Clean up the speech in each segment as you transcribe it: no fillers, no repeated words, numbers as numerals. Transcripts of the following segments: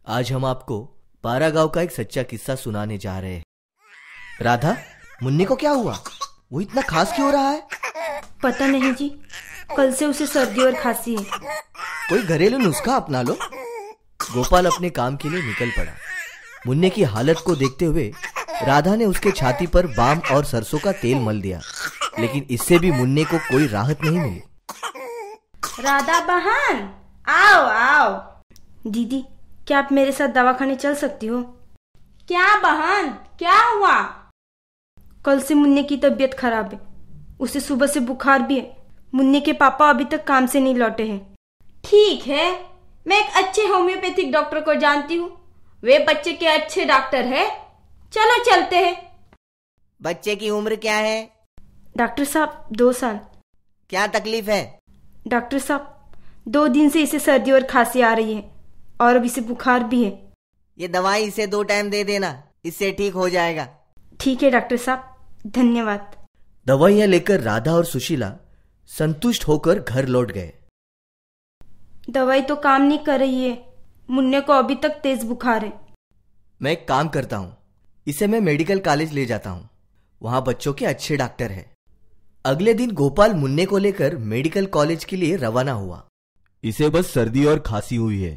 आज हम आपको बारा गांव का एक सच्चा किस्सा सुनाने जा रहे हैं। राधा, मुन्नी को क्या हुआ? वो इतना खास क्यों हो रहा है? पता नहीं जी, कल से उसे सर्दी और खांसी है। कोई घरेलू नुस्खा अपना लो। गोपाल अपने काम के लिए निकल पड़ा। मुन्ने की हालत को देखते हुए राधा ने उसके छाती पर बाम और सरसों का तेल मल दिया, लेकिन इससे भी मुन्ने को कोई राहत नहीं मिली। राधा बहन, आओ आओ। दीदी, क्या आप मेरे साथ दवाखाने चल सकती हो? क्या बहन, क्या हुआ? कल से मुन्ने की तबीयत खराब है। उसे सुबह से बुखार भी है। मुन्ने के पापा अभी तक काम से नहीं लौटे हैं। ठीक है, मैं एक अच्छे होम्योपैथिक डॉक्टर को जानती हूँ। वे बच्चे के अच्छे डॉक्टर है। चलो चलते हैं। बच्चे की उम्र क्या है? डॉक्टर साहब, 2 साल। क्या तकलीफ है? डॉक्टर साहब, 2 दिन से इसे सर्दी और खांसी आ रही है और अब इसे बुखार भी है। ये दवाई इसे 2 टाइम दे देना, इससे ठीक हो जाएगा। ठीक है डॉक्टर साहब, धन्यवाद। दवाइयां लेकर राधा और सुशीला संतुष्ट होकर घर लौट गए। दवाई तो काम नहीं कर रही है। मुन्ने को अभी तक तेज बुखार है। मैं एक काम करता हूँ, इसे मैं मेडिकल कॉलेज ले जाता हूँ। वहां बच्चों के अच्छे डॉक्टर हैं। अगले दिन गोपाल मुन्ने को लेकर मेडिकल कॉलेज के लिए रवाना हुआ। इसे बस सर्दी और खांसी हुई है,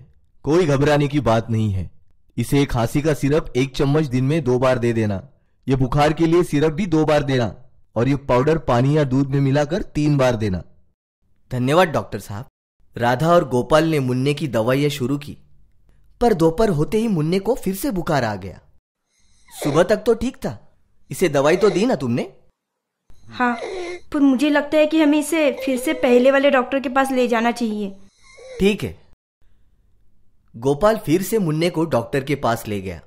कोई घबराने की बात नहीं है। इसे खांसी का सिरप 1 चम्मच दिन में 2 बार दे देना। ये बुखार के लिए सिरप भी 2 बार देना और ये पाउडर पानी या दूध में मिलाकर 3 बार देना। धन्यवाद डॉक्टर साहब। राधा और गोपाल ने मुन्ने की दवाइयां शुरू की, पर दोपहर होते ही मुन्ने को फिर से बुखार आ गया। सुबह तक तो ठीक था। इसे दवाई तो दी ना तुमने? हाँ, पर मुझे लगता है कि हमें इसे फिर से पहले वाले डॉक्टर के पास ले जाना चाहिए। ठीक है। गोपाल फिर से मुन्ने को डॉक्टर के पास ले गया।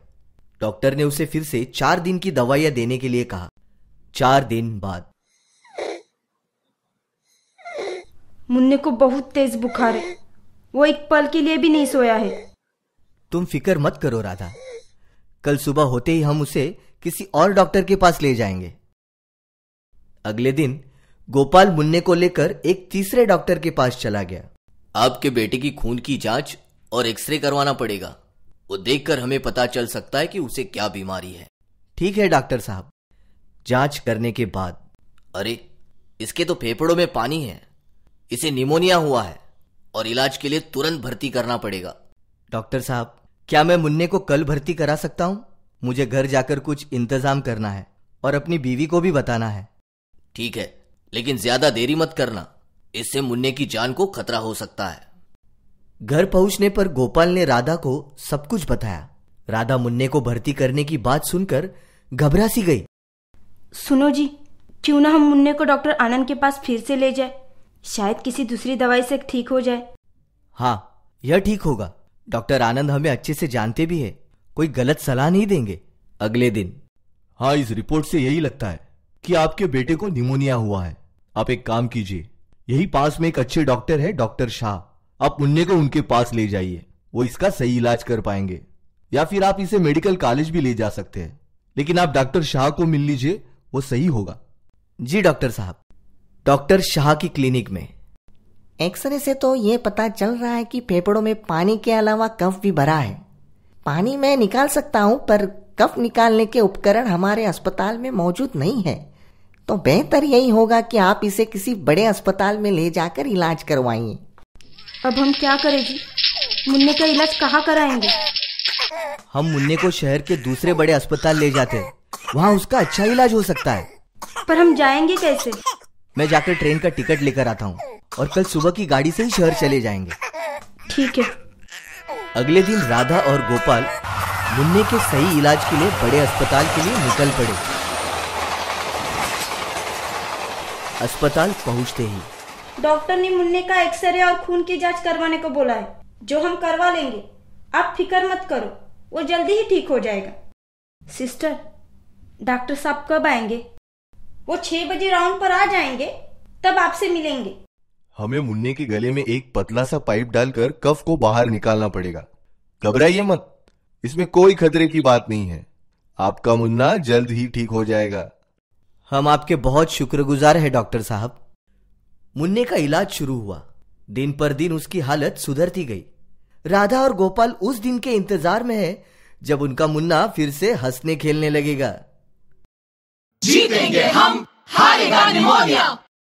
डॉक्टर ने उसे फिर से 4 दिन की दवाइयां देने के लिए कहा। 4 दिन बाद मुन्ने को बहुत तेज बुखार है। वो एक पल के लिए भी नहीं सोया है। तुम फिक्र मत करो राधा, कल सुबह होते ही हम उसे किसी और डॉक्टर के पास ले जाएंगे। अगले दिन गोपाल मुन्ने को लेकर एक तीसरे डॉक्टर के पास चला गया। आपके बेटे की खून की जांच और एक्सरे करवाना पड़ेगा। वो देखकर हमें पता चल सकता है कि उसे क्या बीमारी है। ठीक है डॉक्टर साहब। जांच करने के बाद, अरे, इसके तो फेफड़ों में पानी है। इसे निमोनिया हुआ है और इलाज के लिए तुरंत भर्ती करना पड़ेगा। डॉक्टर साहब, क्या मैं मुन्ने को कल भर्ती करा सकता हूं? मुझे घर जाकर कुछ इंतजाम करना है और अपनी बीवी को भी बताना है। ठीक है, लेकिन ज्यादा देरी मत करना, इससे मुन्ने की जान को खतरा हो सकता है। घर पहुंचने पर गोपाल ने राधा को सब कुछ बताया। राधा मुन्ने को भर्ती करने की बात सुनकर घबरा सी गई। सुनो जी, क्यों ना हम मुन्ने को डॉक्टर आनंद के पास फिर से ले जाए? शायद किसी दूसरी दवाई से ठीक हो जाए। हाँ, यह ठीक होगा। डॉक्टर आनंद हमें अच्छे से जानते भी है, कोई गलत सलाह नहीं देंगे। अगले दिन, हाँ, इस रिपोर्ट से यही लगता है कि आपके बेटे को निमोनिया हुआ है। आप एक काम कीजिए, यही पास में एक अच्छे डॉक्टर है, डॉक्टर शाह। आप मुन्ने को उनके पास ले जाइए, वो इसका सही इलाज कर पाएंगे। या फिर आप इसे मेडिकल कॉलेज भी ले जा सकते हैं, लेकिन आप डॉक्टर शाह को मिल लीजिए, वो सही होगा। जी डॉक्टर साहब। डॉक्टर शाह की क्लिनिक में एक्सरे से तो ये पता चल रहा है कि फेफड़ों में पानी के अलावा कफ भी भरा है। पानी मैं निकाल सकता हूँ, पर कफ निकालने के उपकरण हमारे अस्पताल में मौजूद नहीं है। तो बेहतर यही होगा कि आप इसे किसी बड़े अस्पताल में ले जाकर इलाज करवाइए। अब हम क्या करें जी? मुन्ने का इलाज कहाँ कराएंगे? हम मुन्ने को शहर के दूसरे बड़े अस्पताल ले जाते हैं, वहां उसका अच्छा इलाज हो सकता है। पर हम जाएंगे कैसे? मैं जाकर ट्रेन का टिकट लेकर आता हूँ और कल सुबह की गाड़ी से ही शहर चले जाएंगे। ठीक है। अगले दिन राधा और गोपाल मुन्ने के सही इलाज के लिए बड़े अस्पताल के लिए निकल पड़े। अस्पताल पहुंचते ही डॉक्टर ने मुन्ने का एक्सरे और खून की जांच करवाने को बोला है, जो हम करवा लेंगे। आप फिक्र मत करो, वो जल्दी ही ठीक हो जाएगा। सिस्टर, डॉक्टर साहब कब आएंगे? वो 6 बजे राउंड पर आ जाएंगे, तब आपसे मिलेंगे। हमें मुन्ने के गले में एक पतला सा पाइप डालकर कफ को बाहर निकालना पड़ेगा। घबराइए मत, इसमें कोई खतरे की बात नहीं है। आपका मुन्ना जल्द ही ठीक हो जाएगा। हम आपके बहुत शुक्रगुजार हैं डॉक्टर साहब। मुन्ने का इलाज शुरू हुआ। दिन पर दिन उसकी हालत सुधरती गई। राधा और गोपाल उस दिन के इंतजार में है जब उनका मुन्ना फिर से हंसने खेलने लगेगा। जीतेंगे हम, हारेगा निमोनिया।